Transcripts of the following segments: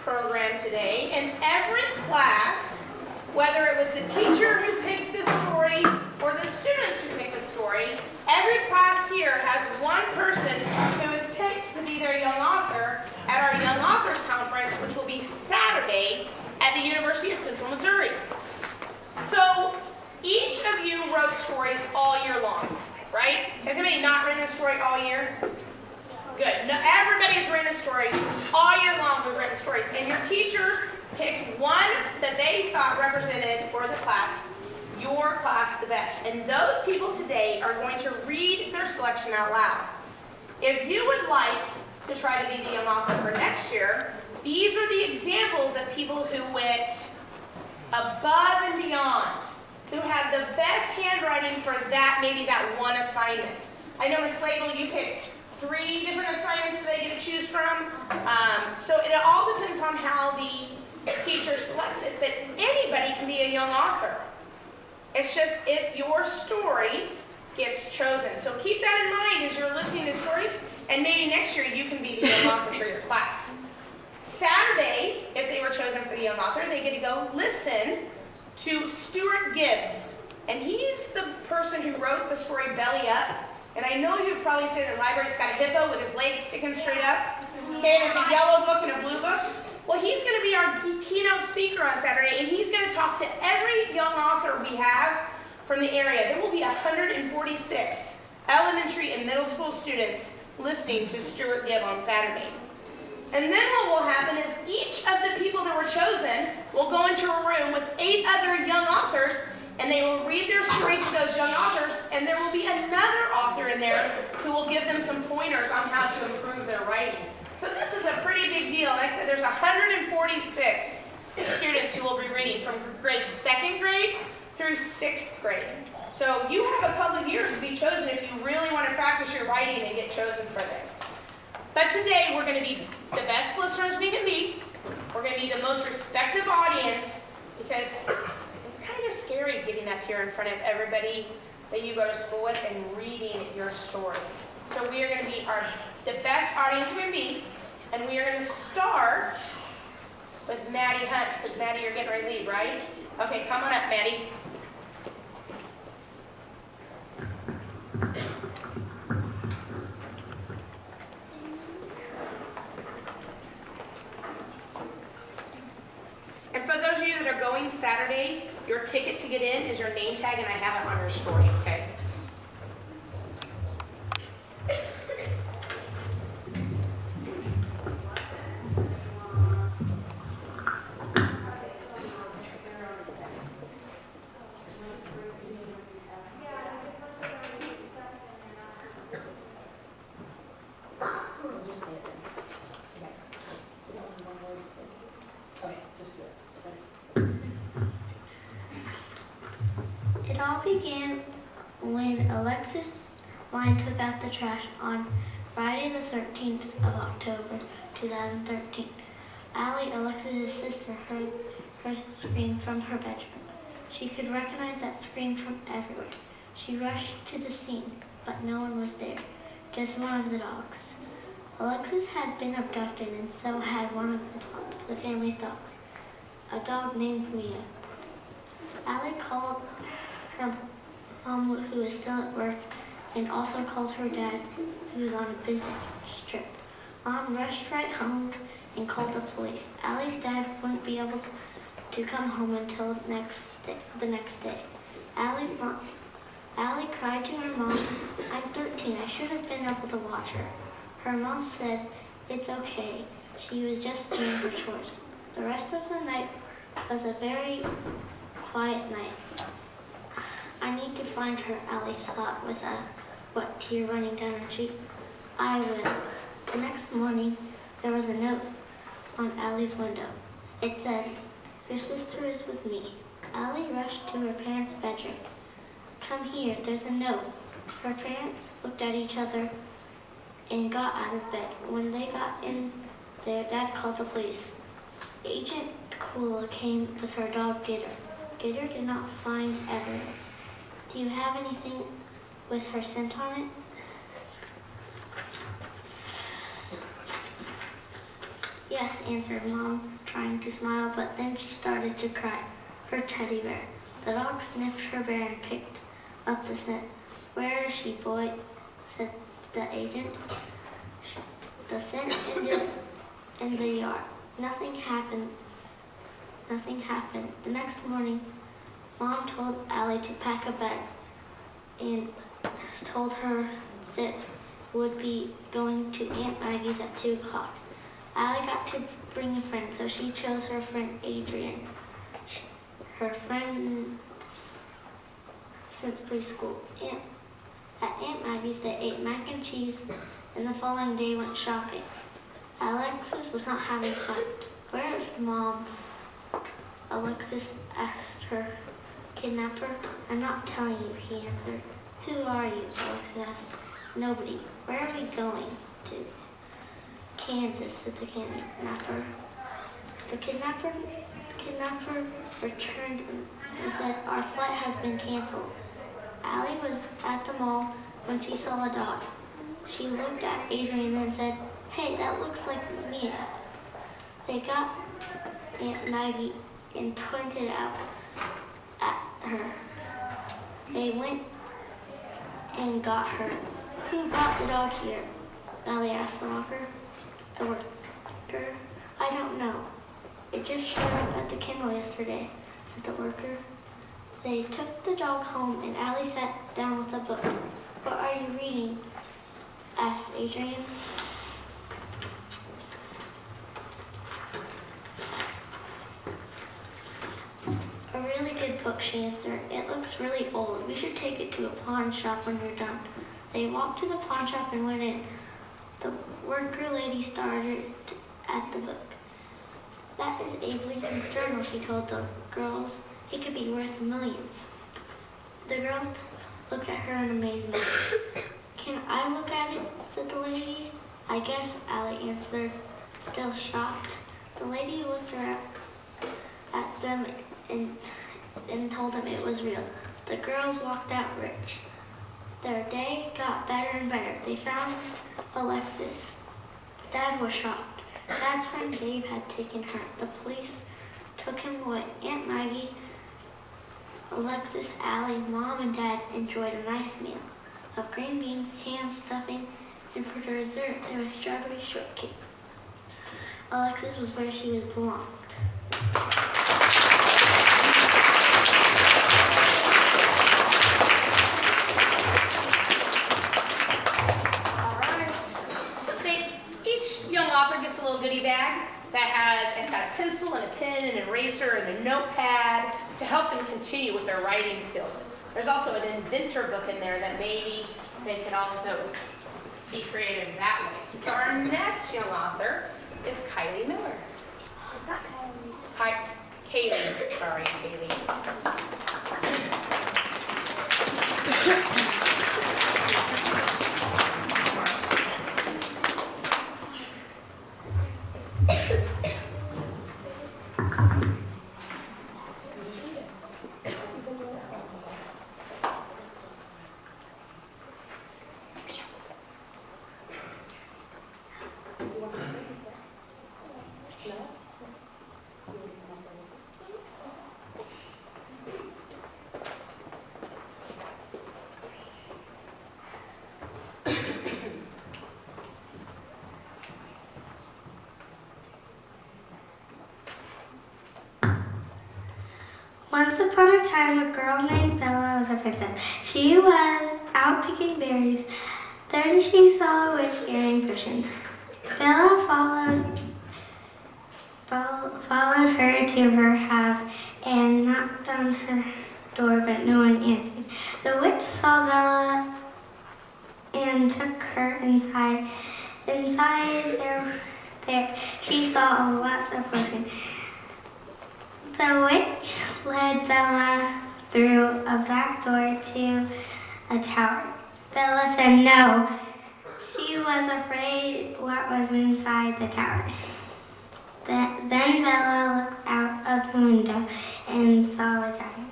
program today, and every class, whether it was the teacher who picked the story or the students who picked the story, every class here has one person who is picked to be their young author at our Young Authors Conference, which will be Saturday at the University of Central Missouri. So each of you wrote stories all year long, right? Has anybody not written a story all year? Good. No, everybody's written a story all year long. We've written stories, and your teachers picked one that they thought represented for the class, your class, the best. And those people today are going to read their selection out loud. If you would like to try to be the young author for next year, these are the examples of people who went above and beyond, who had the best handwriting for that, maybe that one assignment. I know, Ms. Slagle, you picked 3 different assignments that they get to choose from. So it all depends on how the teacher selects it, but anybody can be a young author. It's just if your story gets chosen. So keep that in mind as you're listening to stories, and maybe next year you can be the young author for your class. Saturday, if they were chosen for the young author, they get to go listen to Stuart Gibbs. And he's the person who wrote the story Belly Up. And I know you've probably seen in the library, it's got a hippo with his legs sticking straight up. Okay, and it's a yellow book and a blue book. Well, he's going to be our keynote speaker on Saturday, and he's going to talk to every young author we have from the area. There will be 146 elementary and middle school students listening to Stuart Gibb on Saturday. And then what will happen is each of the people that were chosen will go into a room with 8 other young authors, and they will read their story to those young authors, and there will be another author in there who will give them some pointers on how to improve their writing. So this is a pretty big deal. Like I said, there's 146 students who will be reading from grade 2nd grade through 6th grade. So you have a couple of years to be chosen if you really want to practice your writing and get chosen for this. But today we're going to be the best listeners we can be. We're going to be the most respectful audience, because it's kind of scary getting up here in front of everybody that you go to school with and reading your stories. So we are going to be the best audience we can be, and we are going to start with Maddie Hunt, because Maddie, you're getting ready to leave, right? Okay, come on up, Maddie. And for those of you that are going Saturday, your ticket to get in is your name tag, and I have it on your story, okay? It all began when Alexis Line took out the trash on Friday the 13th of October, 2013. Allie, Alexis' sister, heard her scream from her bedroom. She could recognize that scream from everywhere. She rushed to the scene, but no one was there, just one of the dogs. Alexis had been abducted, and so had one of the family's dogs, a dog named Mia. Allie called her mom, who was still at work, and also called her dad, who was on a business trip. Mom rushed right home and called the police. Allie's dad wouldn't be able to come home until the next day. Allie cried to her mom, "I'm 13, I should have been able to watch her." Her mom said, "It's okay, she was just doing her chores." The rest of the night was a very quiet night. "I need to find her," Allie thought with a wet tear running down her cheek. "I will." The next morning, there was a note on Allie's window. It said, "Your sister is with me." Allie rushed to her parents' bedroom. "Come here, there's a note." Her parents looked at each other and got out of bed. When they got in there, Dad called the police. Agent Kula came with her dog Gator. Gator did not find evidence. "Do you have anything with her scent on it?" Yes, answered Mom, trying to smile, but then she started to cry. Her teddy bear. The dog sniffed her bear and picked up the scent. Where is she, boy? Said the agent. The scent ended in the yard. Nothing happened. The next morning, Mom told Allie to pack a bag and told her that would be going to Aunt Maggie's at 2 o'clock. Allie got to bring a friend, so she chose her friend Adrian. Her friend since preschool. At Aunt Maggie's, they ate mac and cheese, and the following day went shopping. Alexis was not having fun. Where is Mom? Alexis asked her kidnapper. I'm not telling you, he answered. Who are you? Alexis asked. Nobody. Where are we going to? Kansas, said the kidnapper. The kidnapper returned and said, our flight has been canceled. Allie was at the mall when she saw a dog. She looked at Adrian and then said, hey, that looks like Mia. They got Aunt Maggie and pointed out at her. They went and got her. Who brought the dog here? Allie asked the worker. The worker, I don't know. It just showed up at the kennel yesterday, said the worker. They took the dog home and Allie sat down with a book. What are you reading? Asked Adrian. A really good book, she answered. It looks really old. We should take it to a pawn shop when you're done. They walked to the pawn shop and went in. The worker lady started at the book. That is Abe Lincoln's journal, she told the girls. It could be worth millions. The girls looked at her in amazement. Can I look at it? Said the lady. I guess, Allie answered, still shocked. The lady looked at them and told them it was real. The girls walked out rich. Their day got better and better. They found Alexis. Dad was shocked. Dad's friend Dave had taken her. The police took him away. Aunt Maggie, Alexis, Allie, Mom, and Dad enjoyed a nice meal of green beans, ham, stuffing, and for dessert there was strawberry shortcake. Alexis was where she was belonged. Gets a little goodie bag that it's got a pencil and a pen and an eraser and a notepad to help them continue with their writing skills. There's also an inventor book in there that maybe they can also be creative that way. So our next young author is Kylie Miller. Not Kylie. Kaylee, sorry, Kaylee. Once upon a time, a girl named Bella was a princess. She was out picking berries. Then she saw a witch carrying cushion. Bella followed her to her house and knocked on her door, but no one answered. The witch saw Bella and took her inside. Inside there she saw lots of cushions. The witch led Bella through a back door to a tower. Bella said no. She was afraid what was inside the tower. Then Bella looked out of the window and saw a dragon.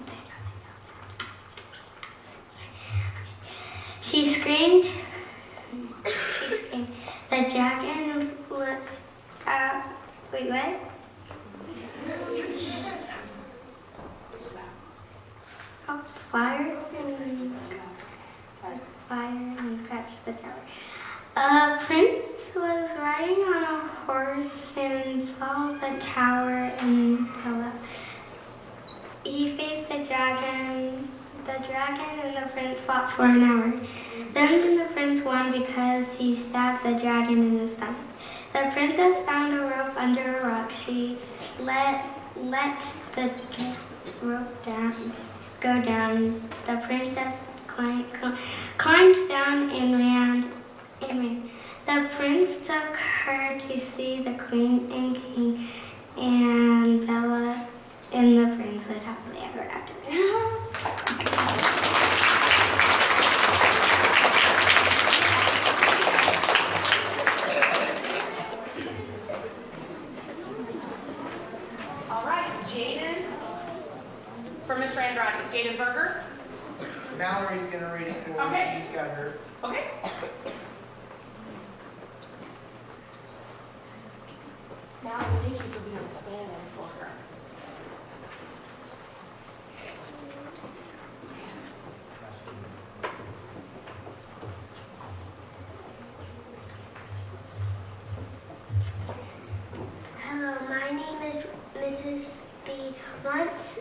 She screamed. The dragon looked Wait, what? Oh, fire and scratch the tower. A prince was riding on a horse and saw the tower and fell out. He faced the dragon. The dragon and the prince fought for an hour. Then the prince won because he stabbed the dragon in the stomach. The princess found a rope under a rock. She let the rope go down. The princess climbed down and ran. The prince took her to see the queen and king, and Bella and the prince lived happily ever after. All right, Jaden. For Mr. Andrade, is Jaden Berger? Mallory's gonna read it for us. Okay. She's got her. Okay. Mallory, thank you for being a stand-in for her. Hello, my name is Mrs. B. Once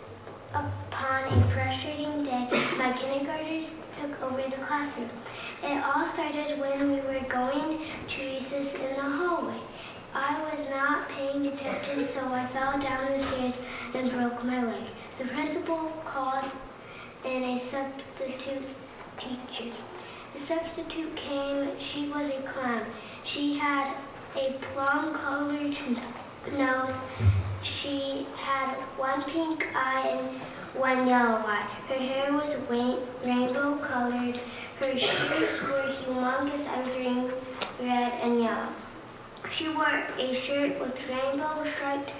upon a frustrating day, my kindergartners took over the classroom. It all started when we were going to recess in the hallway. I was not paying attention, so I fell down the stairs and broke my leg. The principal called in a substitute teacher. The substitute came. She was a clown. She had a plum-colored nose. She had one pink eye and one yellow eye. Her hair was rainbow colored. Her shoes were humongous and green, red, and yellow. She wore a shirt with rainbow striped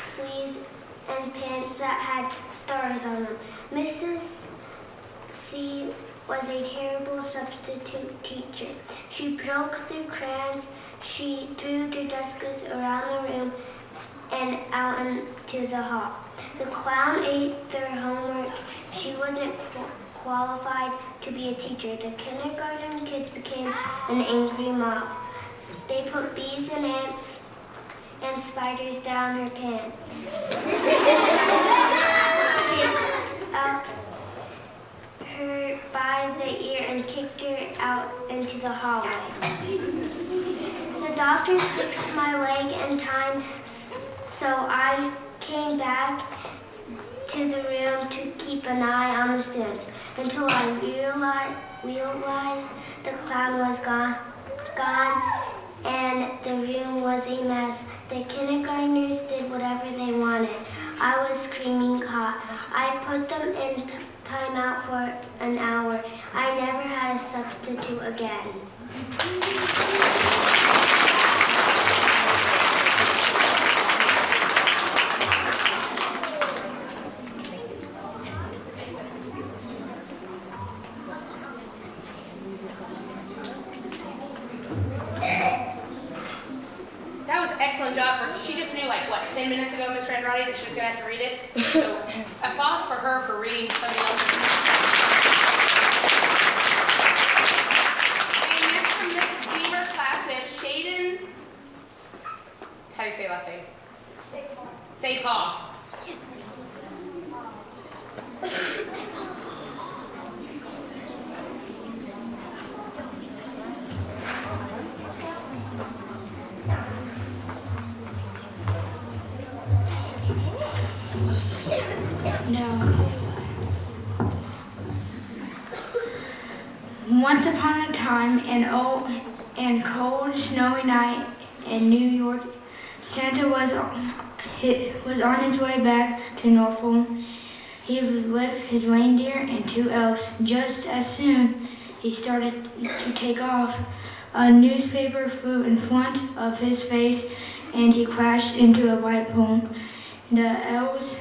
sleeves and pants that had stars on them. Mrs. C was a terrible substitute teacher. She broke the crayons. She threw the dusters around the room and out into the hall. The clown ate their homework. She wasn't qualified to be a teacher. The kindergarten kids became an angry mob. They put bees and ants and spiders down her pants. Picked up her by the ear and kicked her out into the hallway. The doctors fixed my leg in time, so I came back to the room to keep an eye on the students until I realized the clown was gone and the room was a mess. The kindergartners did whatever they wanted. I was screaming hot. I put them in timeout for an hour. I never had a substitute again. That was an excellent job. She just knew, like, what, 10 minutes ago, Mr. Andrade, that she was going to have to read it. So applause for her for reading something else. And next from Mrs. Beamer's class, we have Shaden. How do you say your last name? Sapaw. No. Once upon a time, an cold, snowy night in New York, Santa was on his way back to Norfolk. He was with his reindeer and 2 elves. Just as soon he started to take off, a newspaper flew in front of his face, and he crashed into a light pole. The elves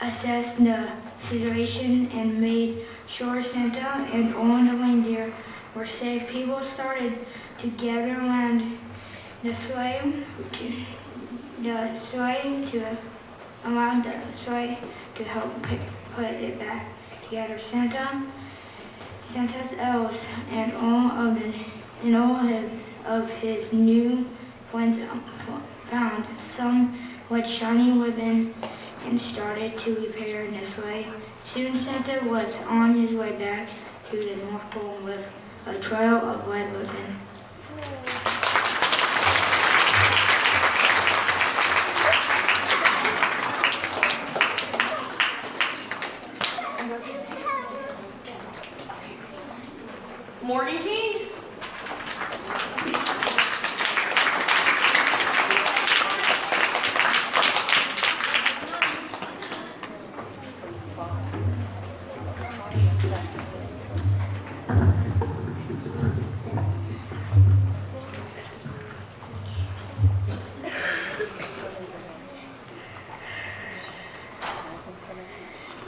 assessed the situation and made sure Santa and all the reindeer were safe. People started to gather around the sleigh to help put it back together. Santa's elves and all of his new friends found some wet shiny ribbon and started to repair the sleigh. Soon Santa was on his way back to the North Pole with a trail of red ribbon. Morgan King?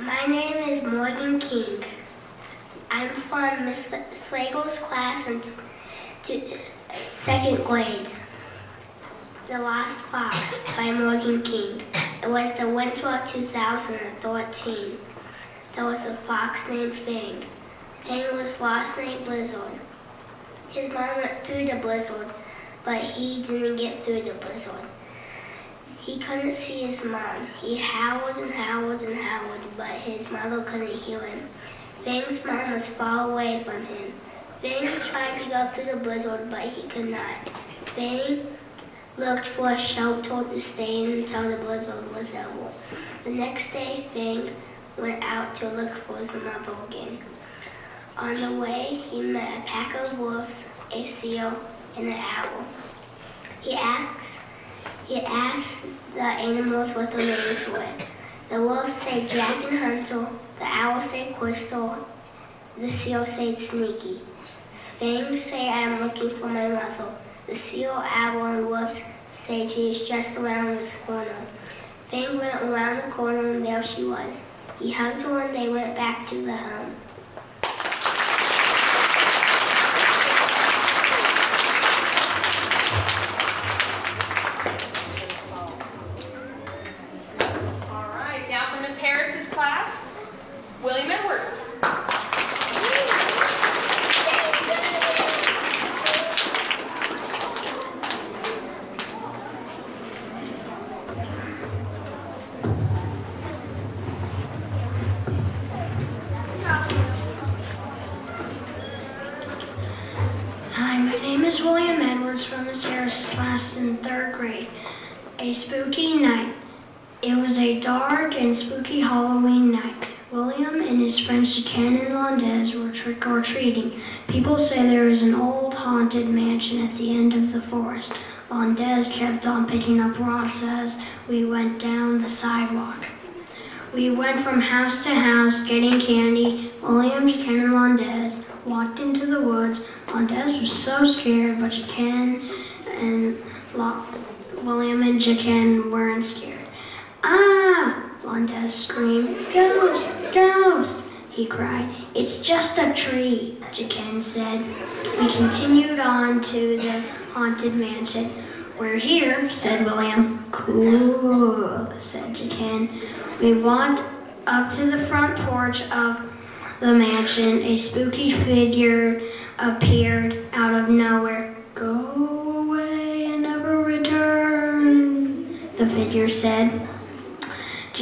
My name is Morgan King. I'm from Miss Slagle's class in second grade. The Last Fox by Morgan King. It was the winter of 2013. There was a fox named Fang. Fang was lost in a blizzard. His mom went through the blizzard, but he didn't get through the blizzard. He couldn't see his mom. He howled and howled and howled, but his mother couldn't hear him. Fang's mom was far away from him. Fang tried to go through the blizzard, but he could not. Fang looked for a shelter to stay in until the blizzard was over. The next day, Fang went out to look for his mother again. On the way, he met a pack of wolves, a seal, and an owl. He asked the animals what their names were. The wolves said Jack and Hunter, the owl said Crystal, the seal said Sneaky. Fang said, I'm looking for my mother. The seal, owl, and wolves said she is just around this corner. Fang went around the corner and there she was. He hugged her and they went back to the home. William Edwards. Hi, my name is William Edwards from Miss Harris's class in third grade. A spooky night. It was a dark and spooky Halloween night. William and his friends Ken and Londes were trick-or-treating. People say there is an old haunted mansion at the end of the forest. Londes kept on picking up rocks as we went down the sidewalk. We went from house to house getting candy. William, Ken, and Londes walked into the woods. Londes was so scared, but Ken and William and Ken weren't scared. Ah! Londes screamed. Ghost! Ghost! He cried. It's just a tree, Ken said. We continued on to the haunted mansion. We're here, said William. Cool, said Ken. We walked up to the front porch of the mansion. A spooky figure appeared out of nowhere. Go away and never return, the figure said.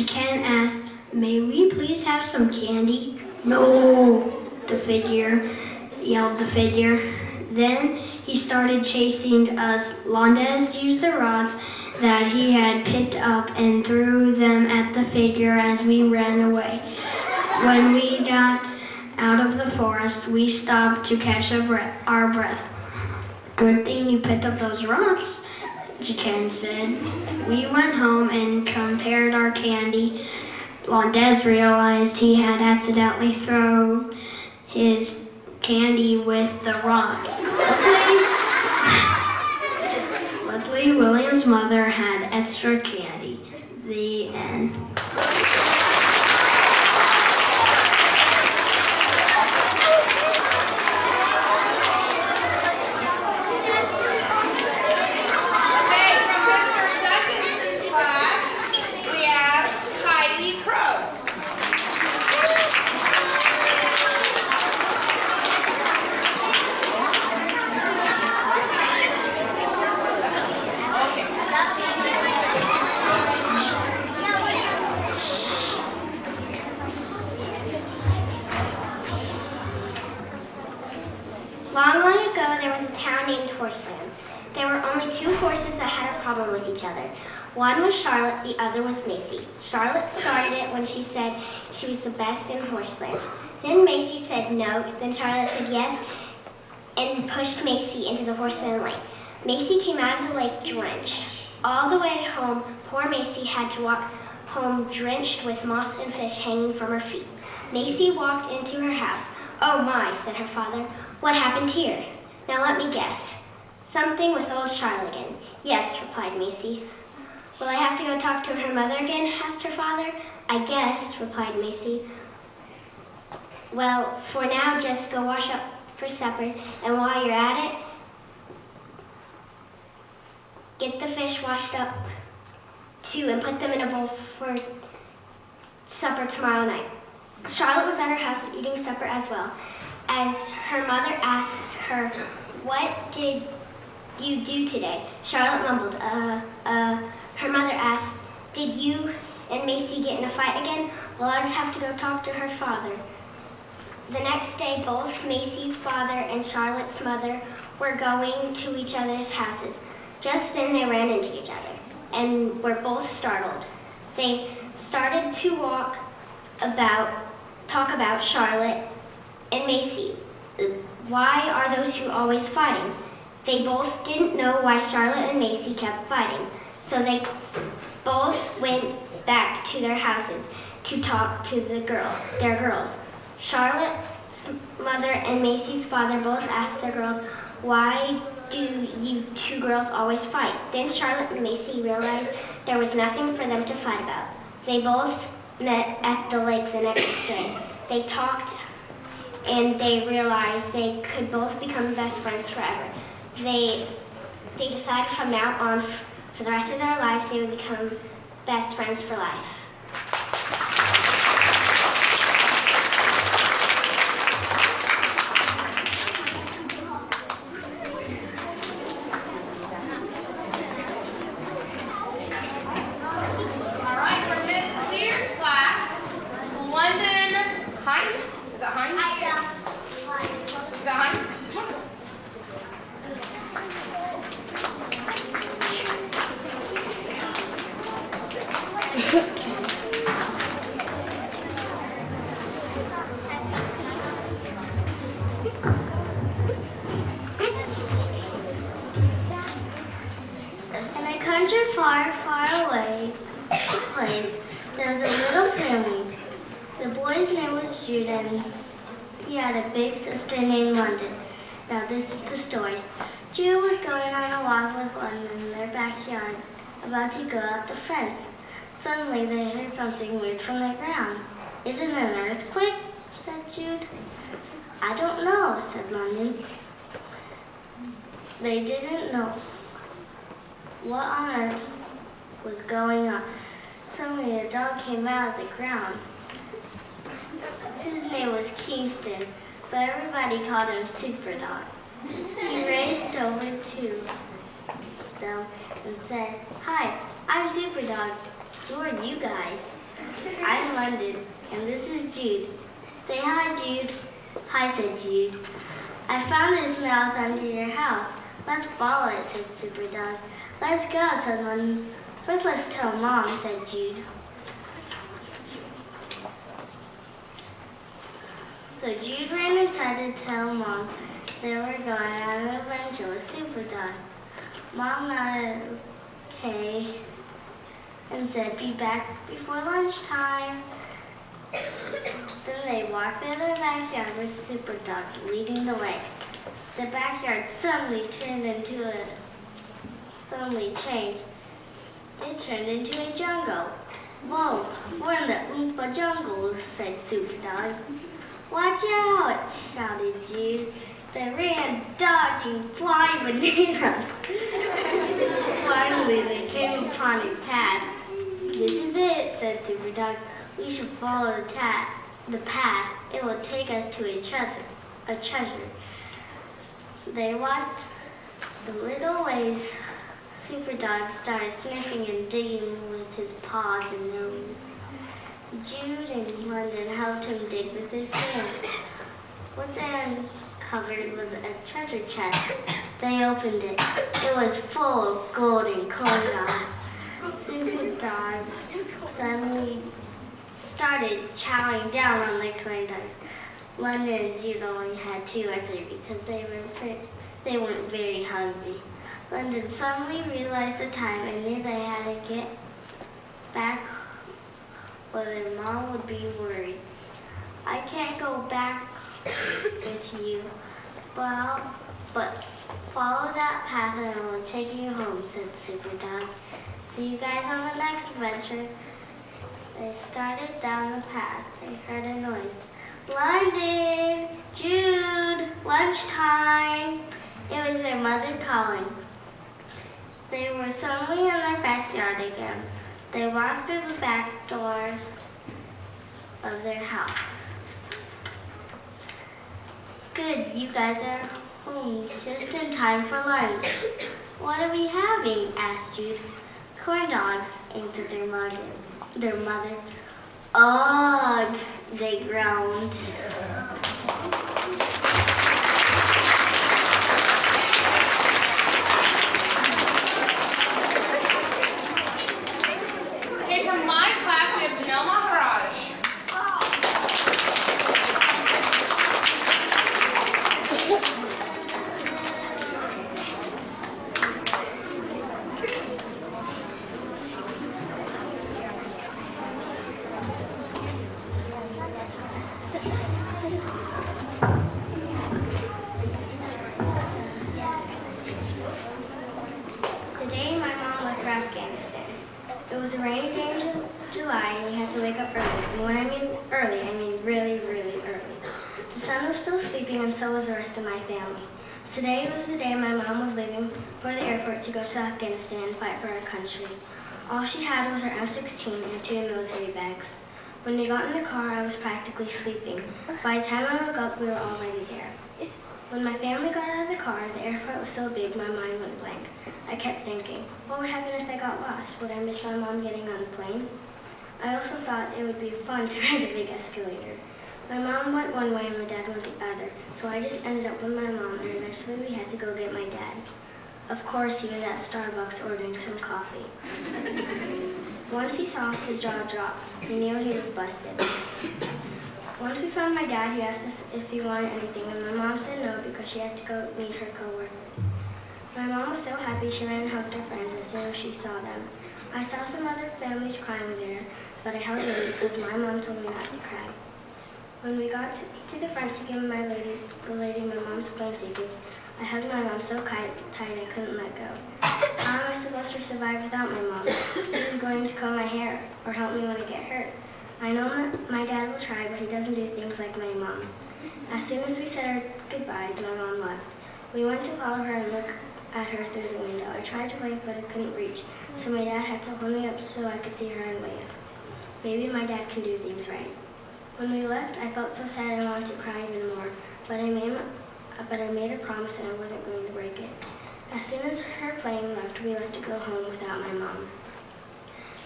Ken asked, may we please have some candy? No, yelled the figure. Then he started chasing us. Londes used the rods that he had picked up and threw them at the figure as we ran away. When we got out of the forest, we stopped to catch our breath. Good thing you picked up those rocks, Ken said. We went home and compared our candy. Londes realized he had accidentally thrown his candy with the rocks. Luckily, William's mother had extra candy. The end. ago, there was a town named Horseland. There were only 2 horses that had a problem with each other. One was Charlotte, the other was Macy. Charlotte started it when she said she was the best in Horseland. Then Macy said no, then Charlotte said yes, and pushed Macy into the Horseland lake. Macy came out of the lake drenched. All the way home, poor Macy had to walk home drenched with moss and fish hanging from her feet. Macy walked into her house. "Oh my," said her father. "What happened here?" "Now let me guess. Something with old Charlotte again." "Yes," replied Macy. "Will I have to go talk to her mother again?" asked her father. "I guess," replied Macy. "Well, for now, just go wash up for supper, and while you're at it, get the fish washed up too and put them in a bowl for supper tomorrow night." Charlotte was at her house eating supper as well. As her mother asked her, "What did you do today?" Charlotte mumbled, Her mother asked, "Did you and Macy get in a fight again?" "Well, I'll just have to go talk to her father." The next day, both Macy's father and Charlotte's mother were going to each other's houses. Just then they ran into each other and were both startled. They started to talk about Charlotte and Macy. Why are those 2 always fighting? They both didn't know why Charlotte and Macy kept fighting, so they both went back to their houses to talk to their girls. Charlotte's mother and Macy's father both asked their girls, "Why do you 2 girls always fight?" Then Charlotte and Macy realized there was nothing for them to fight about. They both met at the lake the next day. They talked and they realized they could both become best friends forever. They decided from now on, for the rest of their lives, they would become best friends for life. All right, for Miss Lear's class, London Hine? Is that Hine? Is that Hine? In a country far, far away place, there was a little family. The boy's name was Jude, and he had a big sister named London. Now this is the story. Jude was going on a walk with London in their backyard, about to go out the fence. Suddenly they heard something weird from the ground. "Is it an earthquake?" said Jude. "I don't know," said London. They didn't know what on earth was going on. Suddenly a dog came out of the ground. His name was Kingston, but everybody called him Super Dog. He raced over to them and said, "Hi, I'm Super Dog. Who are you guys?" "I'm London, and this is Jude." "Say hi, Jude." "Hi," said Jude. "I found this mouth under your house. Let's follow it," said Super Dog. "Let's go," said London. "First, let's tell Mom," said Jude. So Jude ran inside to tell Mom they were going on an adventure with Super Dog. Mom nodded okay and said, "Be back before lunchtime." Then they walked through their backyard with Super Dog leading the way. The backyard suddenly changed. It turned into a jungle. "Whoa, we're in the Oompa jungle," said Super Dog. "Watch out!" shouted Jude. They ran, dodging, flying bananas. Finally, they came upon a path. "This is it," said Super Dog. "We should follow the path. It will take us to a treasure. They walked a little ways. Super Dog started sniffing and digging with his paws and nose. Jude and London helped him dig with his hands. What they cupboard was a treasure chest. They opened it. It was full of gold and corn dogs. Super Dog suddenly started chowing down on the corn dogs. London and Jude only had 2 or 3 because they weren't very hungry. London suddenly realized the time and knew they had to get back or their mom would be worried. I can't go back with you, but follow that path and I will take you home, said Super Dog. See you guys on the next adventure. They started down the path. They heard a noise. London, Jude, lunchtime. It was their mother calling. They were suddenly in their backyard again. They walked through the back door of their house. Good, you guys are home just in time for lunch. What are we having? Asked Jude. Corn dogs, answered their mother. Ugh, they groaned. Okay, from my class, we have Janelle Maharaj. The day my mom left for Afghanistan. It was a rainy day in July and we had to wake up early. And when I mean early, I mean really, really early. The sun was still sleeping and so was the rest of my family. Today was the day my mom was leaving for the airport to go to Afghanistan and fight for our country. All she had was her M16 and 2 military bags. When we got in the car, I was practically sleeping. By the time I woke up, we were already there. When my family got out of the car, the airport was so big my mind went blank. I kept thinking, what would happen if I got lost? Would I miss my mom getting on the plane? I also thought it would be fun to ride a big escalator. My mom went one way and my dad went the other, so I just ended up with my mom and eventually we had to go get my dad. Of course, he was at Starbucks ordering some coffee. Once he saw us, his jaw dropped. He knew he was busted. Once we found my dad, he asked us if he wanted anything, and my mom said no because she had to go meet her coworkers. My mom was so happy she ran and hugged her friends as soon as she saw them. I saw some other families crying there, but I held them because my mom told me not to cry. When we got to the front to give the lady my mom's plane tickets, I hugged my mom so tight I couldn't let go. How am I supposed to survive without my mom? Who's going to comb my hair or help me when I get hurt? I know my dad will try, but he doesn't do things like my mom. As soon as we said our goodbyes, my mom left. We went to follow her and look at her through the window. I tried to wave, but I couldn't reach, so my dad had to hold me up so I could see her and wave. Maybe my dad can do things right. When we left, I felt so sad I wanted to cry even more, but I made a promise and I wasn't going to break it. As soon as her plane left, we left to go home without my mom.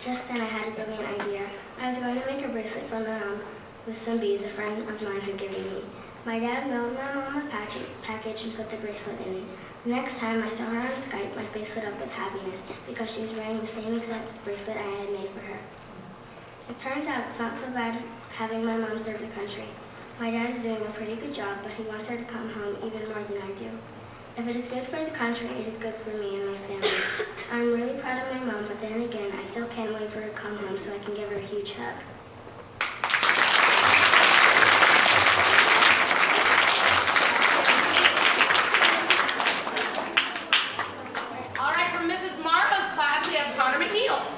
Just then I had a brilliant idea. I was going to make a bracelet for my mom with some beads a friend of mine had given me. My dad mailed my mom a package and put the bracelet in it. The next time I saw her on Skype, my face lit up with happiness because she was wearing the same exact bracelet I had made for her. It turns out it's not so bad having my mom serve the country. My dad is doing a pretty good job, but he wants her to come home even more than I do. If it is good for the country, it is good for me and my family. I'm really proud of my mom, but then again, I still can't wait for her to come home so I can give her a huge hug. All right, from Mrs. Marlowe's class, we have Connor McNeil.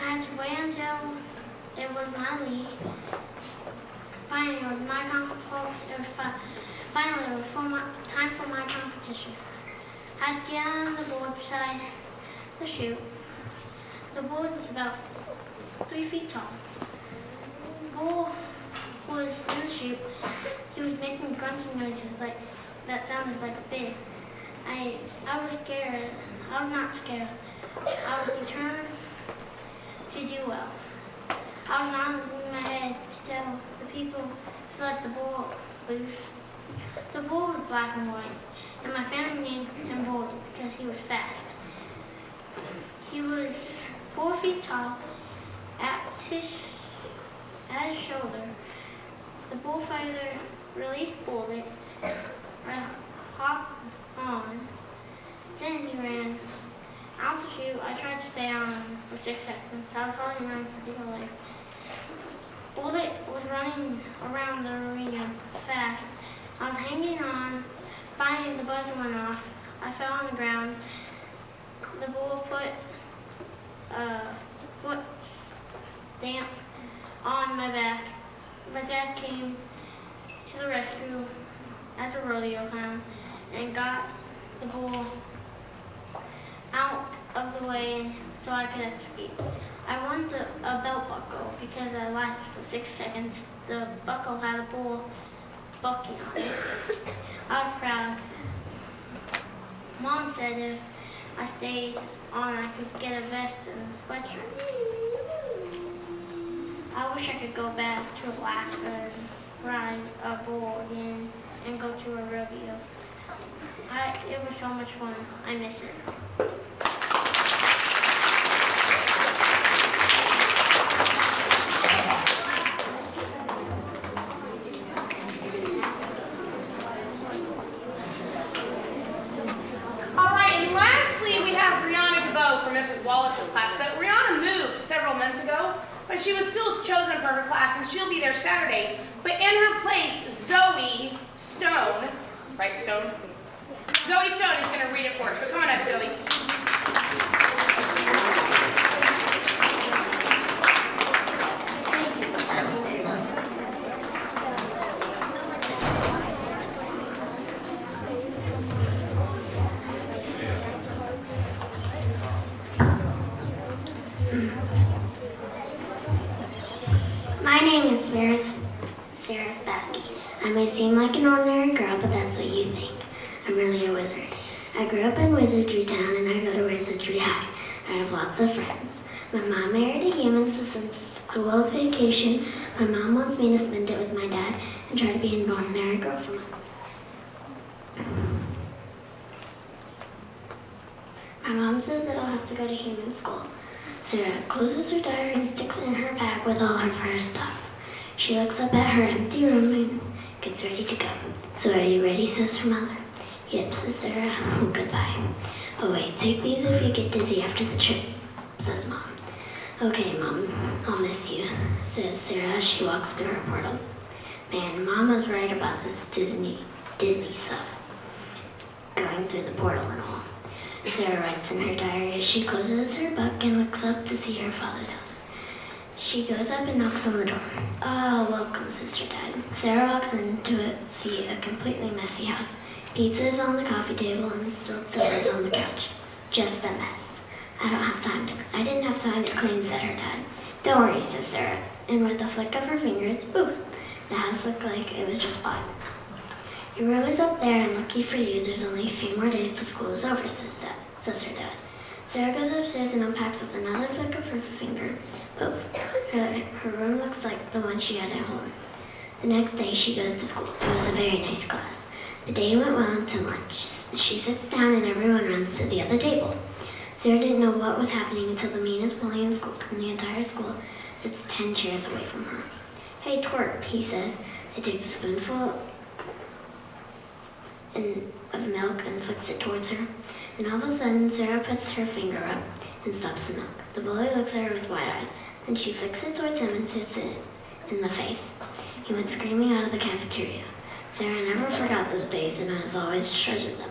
I had to wait until it was my league. Finally, it was time for my competition. I had to get on the board beside the chute. The board was about 3 feet tall. The bull was in the chute. He was making grunting noises that sounded like a pig. I was scared. I was not scared. I was determined to do well. I was nodding my head to tell the people to let the bull loose. The bull was black and white, and my family named him Bull because he was fast. He was 4 feet tall. At his shoulder, the bullfighter released Bullet, hopped on, then he ran. Out the chute, I tried to stay on for 6 seconds. I was holding on for dear life. Bullet was running around the arena fast. I was hanging on. Finally, the buzzer went off. I fell on the ground. The bull put a foot stamp on my back. My dad came to the rescue as a rodeo clown and got the bull out of the way so I could escape. I won a belt buckle because I lasted for 6 seconds. The buckle had a bull bucking on it. I was proud. Mom said if I stayed on, I could get a vest and a sweatshirt. I wish I could go back to Alaska and ride a bull again and go to a rodeo. It was so much fun. I miss it. Wallace's class, but Rihanna moved several months ago, but she was still chosen for her class, and she'll be there Saturday. But in her place, Zoe Stone, right, Stone? Zoe Stone is going to read it for us, so come on up, Zoe. My name is Sarah Spassky. I may seem like an ordinary girl, but that's what you think. I'm really a wizard. I grew up in Wizardry Town and I go to Wizardry High. I have lots of friends. My mom married a human, so since it's school vacation, my mom wants me to spend it with my dad and try to be an ordinary girl for months. My mom said that I'll have to go to human school. Sarah closes her diary and sticks it in her bag with all of her stuff. She looks up at her empty room and gets ready to go. So are you ready, says her mother. Yep, says Sarah. Oh, goodbye. Oh wait, take these if you get dizzy after the trip, says Mom. Okay, Mom, I'll miss you, says Sarah as she walks through her portal. Man, Mama's right about this Disney stuff. Going through the portal and all. Sarah writes in her diary as she closes her book and looks up to see her father's house. She goes up and knocks on the door. Oh, welcome, says her dad. Sarah walks in to see a completely messy house. Pizza is on the coffee table and spilled soda's on the couch. Just a mess. I didn't have time to clean, said her dad. Don't worry, says Sarah. And with a flick of her fingers, poof, the house looked like it was just fine. Your room is up there, and lucky for you, there's only a few more days till school is over, says her dad. Sarah goes upstairs and unpacks with another flick of her finger. Poof. Her room looks like the one she had at home. The next day, she goes to school. It was a very nice class. The day went well until lunch. She sits down and everyone runs to the other table. Sarah didn't know what was happening until the meanest bully in the entire school sits 10 chairs away from her. Hey, twerp, he says. He takes a spoonful of milk and flicks it towards her. Then all of a sudden, Sarah puts her finger up and stops the milk. The bully looks at her with wide eyes, and she flicks it towards him and hits it in the face. He went screaming out of the cafeteria. Sarah never forgot those days and has always treasured them.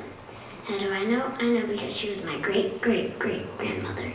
How do I know? I know because she was my great-great-great-grandmother.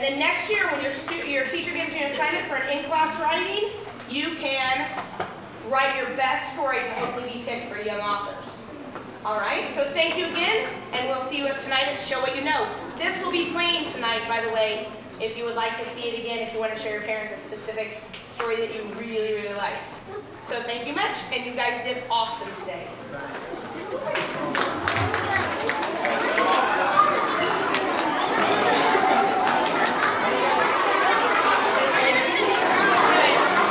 then next year, when your teacher gives you an assignment for an in-class writing, you can write your best story to hopefully be picked for young authors. All right, so thank you again, and we'll see you tonight at Show What You Know. This will be playing tonight, by the way, if you would like to see it again, if you want to show your parents a specific story that you really, really liked. So thank you much, and you guys did awesome today.